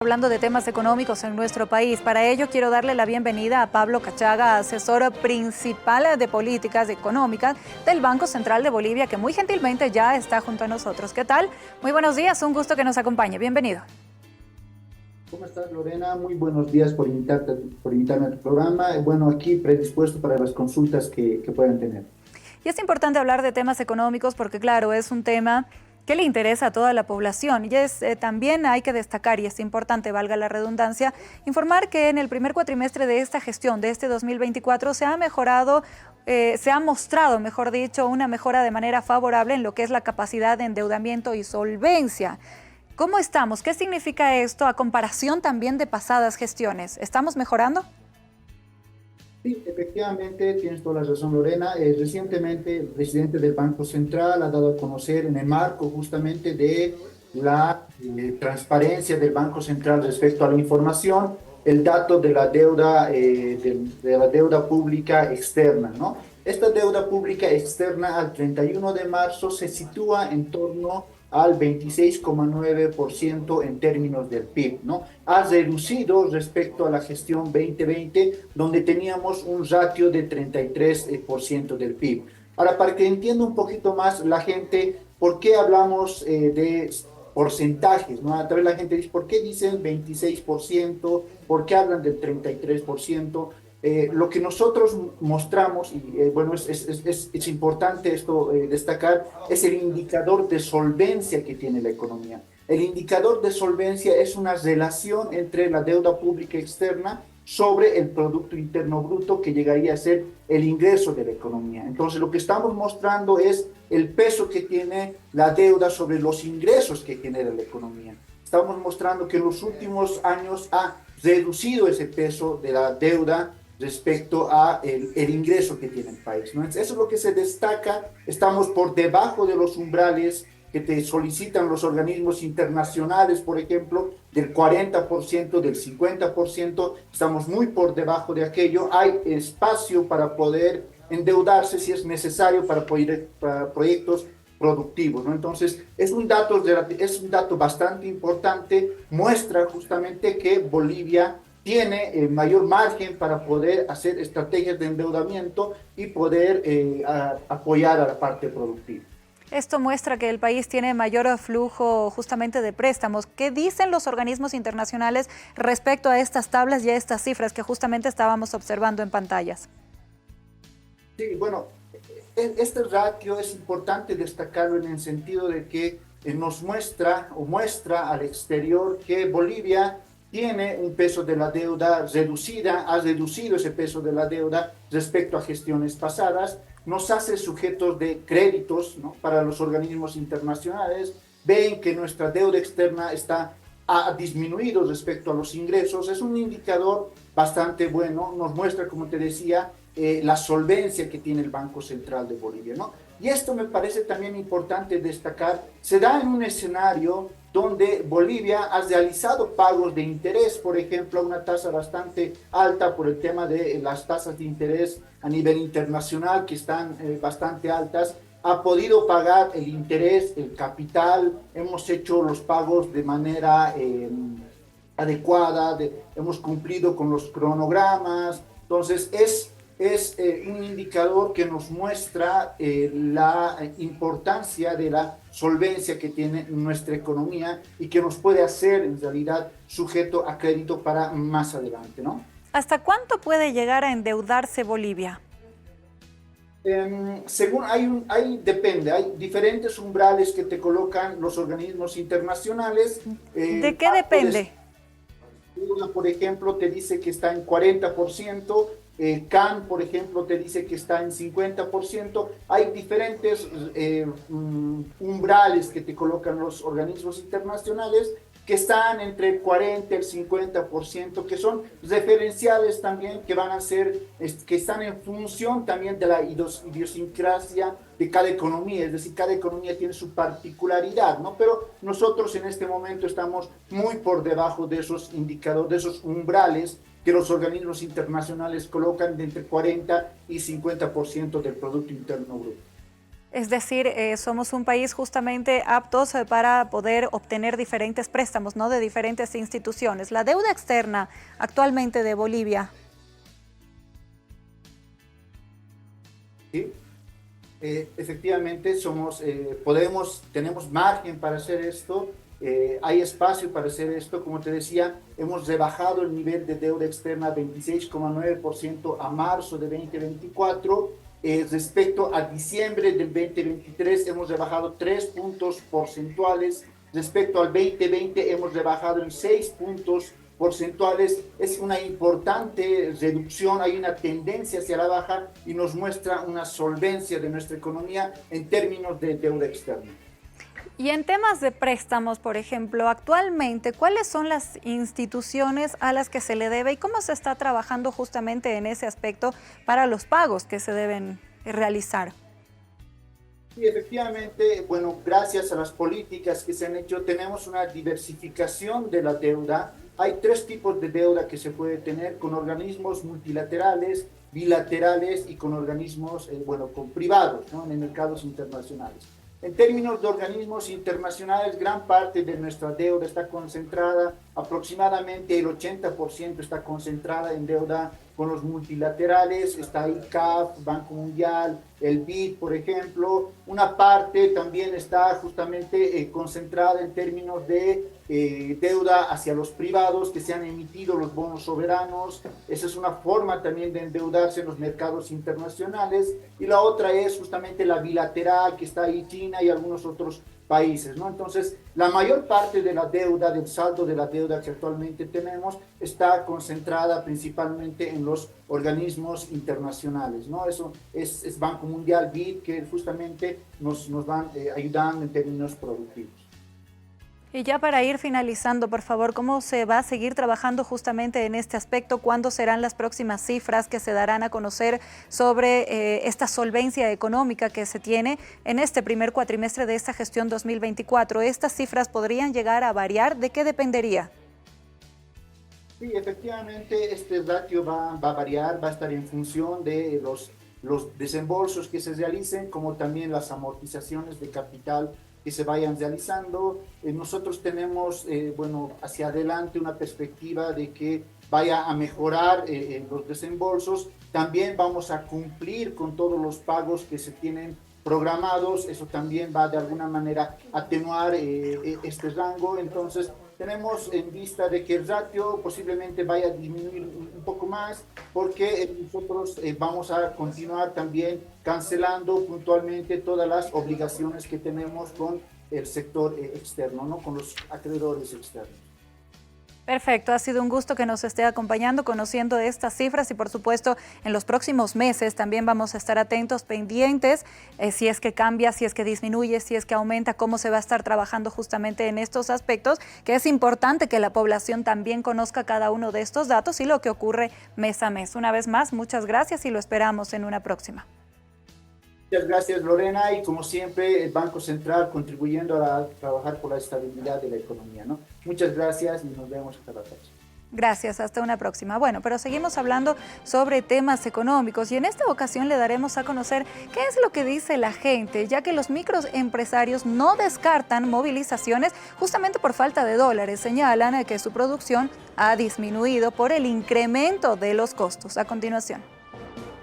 Hablando de temas económicos en nuestro país. Para ello quiero darle la bienvenida a Pablo Cachaga, asesor principal de políticas económicas del Banco Central de Bolivia, que muy gentilmente ya está junto a nosotros. ¿Qué tal? Muy buenos días, un gusto que nos acompañe. Bienvenido. ¿Cómo estás, Lorena? Muy buenos días por invitarme a tu programa. Bueno, aquí predispuesto para las consultas que puedan tener. Y es importante hablar de temas económicos porque, claro, es un tema que le interesa a toda la población. Y también hay que destacar, y es importante, valga la redundancia, informar que en el primer cuatrimestre de esta gestión, de este 2024, se ha mejorado, se ha mostrado, mejor dicho, una mejora de manera favorable en lo que es la capacidad de endeudamiento y solvencia. ¿Cómo estamos? ¿Qué significa esto a comparación también de pasadas gestiones? ¿Estamos mejorando? Sí, efectivamente, tienes toda la razón, Lorena. Recientemente, el presidente del Banco Central ha dado a conocer en el marco justamente de la transparencia del Banco Central respecto a la información, el dato de la deuda, de la deuda pública externa, ¿no? Esta deuda pública externa al 31 de marzo se sitúa en torno al 26,9% en términos del PIB, ¿no? Ha reducido respecto a la gestión 2020, donde teníamos un ratio de 33% del PIB. Ahora, para que entienda un poquito más la gente, ¿por qué hablamos de porcentajes? ¿No? A través de la gente dice, ¿por qué dicen 26%? ¿Por qué hablan del 33%? Lo que nosotros mostramos, y bueno, es importante esto destacar, es el indicador de solvencia que tiene la economía. El indicador de solvencia es una relación entre la deuda pública externa sobre el Producto Interno Bruto, que llegaría a ser el ingreso de la economía. Entonces, lo que estamos mostrando es el peso que tiene la deuda sobre los ingresos que genera la economía. Estamos mostrando que en los últimos años ha reducido ese peso de la deuda respecto a el ingreso que tiene el país, ¿no? Entonces, eso es lo que se destaca. Estamos por debajo de los umbrales que te solicitan los organismos internacionales, por ejemplo, del 40%, del 50%, estamos muy por debajo de aquello. Hay espacio para poder endeudarse si es necesario para proyectos productivos, ¿no? Entonces, es un dato bastante importante, muestra justamente que Bolivia tiene mayor margen para poder hacer estrategias de endeudamiento y poder apoyar a la parte productiva. Esto muestra que el país tiene mayor flujo justamente de préstamos. ¿Qué dicen los organismos internacionales respecto a estas tablas y a estas cifras que justamente estábamos observando en pantallas? Sí, bueno, este ratio es importante destacarlo en el sentido de que nos muestra o muestra al exterior que Bolivia tiene un peso de la deuda reducida, ha reducido ese peso de la deuda respecto a gestiones pasadas, nos hace sujetos de créditos, ¿no? Para los organismos internacionales, ven que nuestra deuda externa ha disminuido respecto a los ingresos, es un indicador bastante bueno, nos muestra, como te decía, la solvencia que tiene el Banco Central de Bolivia, ¿no? Y esto me parece también importante destacar, se da en un escenario donde Bolivia ha realizado pagos de interés, por ejemplo, a una tasa bastante alta por el tema de las tasas de interés a nivel internacional, que están bastante altas, ha podido pagar el interés, el capital, hemos hecho los pagos de manera adecuada, hemos cumplido con los cronogramas, entonces es un indicador que nos muestra la importancia de la solvencia que tiene nuestra economía y que nos puede hacer en realidad sujeto a crédito para más adelante, ¿no? ¿Hasta cuánto puede llegar a endeudarse Bolivia? Según depende, hay diferentes umbrales que te colocan los organismos internacionales. ¿De qué depende? Por ejemplo, te dice que está en 40%, CAN, por ejemplo, te dice que está en 50%. Hay diferentes umbrales que te colocan los organismos internacionales que están entre el 40 y el 50%, que son referenciales también que van a ser, que están en función también de la idiosincrasia de cada economía, es decir, cada economía tiene su particularidad, ¿no? Pero nosotros en este momento estamos muy por debajo de esos indicadores, de esos umbrales que los organismos internacionales colocan de entre 40 y 50% del Producto Interno Bruto. Es decir, somos un país justamente aptos para poder obtener diferentes préstamos, ¿no? De diferentes instituciones. La deuda externa actualmente de Bolivia. ¿Sí? Efectivamente, tenemos margen para hacer esto, hay espacio para hacer esto. Como te decía, hemos rebajado el nivel de deuda externa a 26,9% a marzo de 2024. Respecto a diciembre del 2023, hemos rebajado 3 puntos porcentuales. Respecto al 2020, hemos rebajado en 6 puntos porcentuales. Es una importante reducción, hay una tendencia hacia la baja y nos muestra una solvencia de nuestra economía en términos de deuda externa. Y en temas de préstamos, por ejemplo, actualmente, ¿cuáles son las instituciones a las que se le debe y cómo se está trabajando justamente en ese aspecto para los pagos que se deben realizar? Sí, efectivamente, bueno, gracias a las políticas que se han hecho, tenemos una diversificación de la deuda. Hay tres tipos de deuda que se puede tener: con organismos multilaterales, bilaterales y con organismos, con privados, ¿no? En mercados internacionales. En términos de organismos internacionales, gran parte de nuestra deuda está concentrada, aproximadamente el 80% está concentrada en deuda con los multilaterales. Está ICAF, Banco Mundial, el BID, por ejemplo. Una parte también está justamente concentrada en términos de deuda hacia los privados, que se han emitido los bonos soberanos. Esa es una forma también de endeudarse en los mercados internacionales. Y la otra es justamente la bilateral, que está ahí China y algunos otros países, ¿no? Entonces, la mayor parte de la deuda, del saldo de la deuda que actualmente tenemos, está concentrada principalmente en los organismos internacionales, ¿no? Eso es Banco Mundial, BID, que justamente nos van ayudando en términos productivos. Y ya para ir finalizando, por favor, ¿cómo se va a seguir trabajando justamente en este aspecto? ¿Cuándo serán las próximas cifras que se darán a conocer sobre esta solvencia económica que se tiene en este primer cuatrimestre de esta gestión 2024? ¿Estas cifras podrían llegar a variar? ¿De qué dependería? Sí, efectivamente, este ratio va a variar, va a estar en función de los desembolsos que se realicen, como también las amortizaciones de capital que se vayan realizando. Nosotros tenemos, hacia adelante una perspectiva de que vaya a mejorar los desembolsos. También vamos a cumplir con todos los pagos que se tienen programados. Eso también va de alguna manera a atenuar este rango. Entonces, tenemos en vista de que el ratio posiblemente vaya a disminuir un poco más, porque nosotros vamos a continuar también cancelando puntualmente todas las obligaciones que tenemos con el sector externo, ¿no? Con los acreedores externos. Perfecto, ha sido un gusto que nos esté acompañando, conociendo estas cifras y por supuesto en los próximos meses también vamos a estar atentos, pendientes, si es que cambia, si es que disminuye, si es que aumenta, cómo se va a estar trabajando justamente en estos aspectos, que es importante que la población también conozca cada uno de estos datos y lo que ocurre mes a mes. Una vez más, muchas gracias y lo esperamos en una próxima. Muchas gracias, Lorena, y como siempre el Banco Central contribuyendo a trabajar por la estabilidad de la economía, ¿no? Muchas gracias y nos vemos hasta la próxima. Gracias, hasta una próxima. Bueno, pero seguimos hablando sobre temas económicos y en esta ocasión le daremos a conocer qué es lo que dice la gente, ya que los microempresarios no descartan movilizaciones justamente por falta de dólares. Señalan que su producción ha disminuido por el incremento de los costos. A continuación.